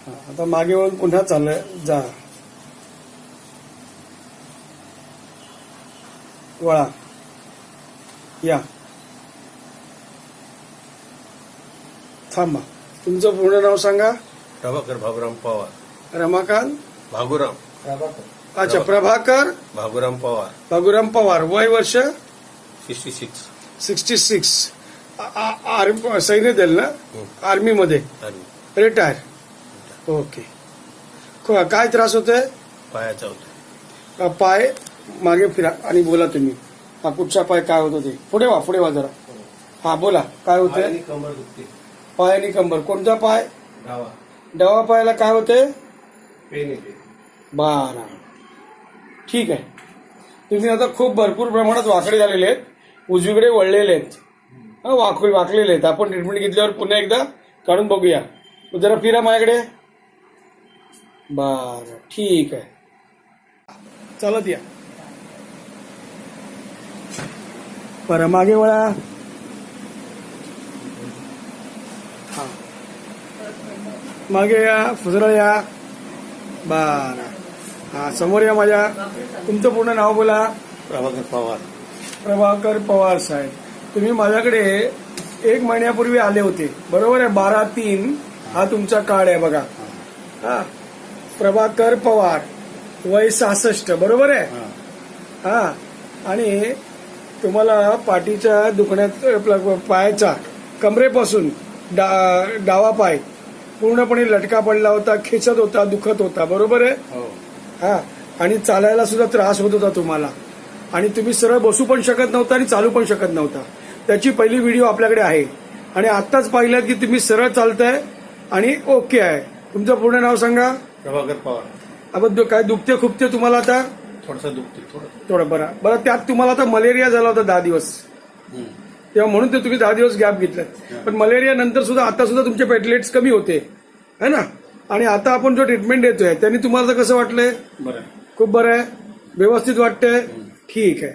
आता मागे वळून पुन्हा चाललंय जा वळा या थांबा. तुमचं पूर्ण नाव सांगा. प्रभाकर भागुराम पवार. रमाकांत भागुराम. अच्छा प्रभाकर भागुराम पवार. भागुराम पवार. वय वर्ष 66. 66. सैन्य दल ना आर्मी मध्ये रिटायर. ओके. काय त्रास होतोय? पायाचा होता. पाय मागे फिरा आणि बोला तुम्ही. हा कुठचा पाय काय होत होते? पुढे वा जरा. हा बोला काय होतंय? कंबर दुखते. पाय आणि कंबर. कोणता पाय? डावा. डावा पायाला काय होते? पेन येते. बरं ठीक आहे. तुम्ही आता खूप भरपूर प्रमाणात वाकडे झालेले आहेत, उजवीकडे वळलेले आहेत, वाकलेले आहेत. आपण ट्रीटमेंट घेतल्यावर पुन्हा एकदा काढून बघूया. जरा फिरा माझ्याकडे. बरं ठीक आहे. चालत या. बरं मागे वळा. हा मागे या. फुजरा या. बरं हा समोर या माझ्या. तुमचं पूर्ण नाव बोला. प्रभाकर पवार. प्रभाकर पवार साहेब. तुम्ही माझ्याकडे 1 महिन्यापूर्वी आले होते बरोबर आहे. 12/3 हा तुमचा कार्ड आहे बघा. हा प्रभाकर पवार वय 66 बरोबर आहे. हा आणि तुम्हाला पाठीच्या दुखण्यात पायाचा कमरेपासून डावा पाय पूर्णपणे लटका पडला होता, खेचत होता, दुखत होता बरोबर आहे. हा आणि चालायला सुद्धा त्रास होत होता तुम्हाला आणि तुम्ही सरळ बसू पण शकत नव्हता आणि चालू पण शकत नव्हता. त्याची पहिली व्हिडिओ आपल्याकडे आहे आणि आत्ताच पाहिलं की तुम्ही सरळ चालताय आणि ओके आहे. तुमचं पूर्ण नाव सांगा. प्रभाकर पवार. आपण काय दुखते खुपते तुम्हाला आता? थोडंसं दुखते. थोडं बरं त्यात तुम्हाला आता मलेरिया झाला होता 10 दिवस, तेव्हा म्हणून ते तुम्ही 10 दिवस गॅप घेतलात. पण मलेरिया नंतर सुद्धा आता सुद्धा तुमचे प्लेटलेट्स कमी होते है ना. आणि आता आपण जो ट्रीटमेंट देतोय त्यांनी तुम्हाला कसं वाटलंय? बरं. खूप बरं आहे. व्यवस्थित वाटतंय. ठीक आहे.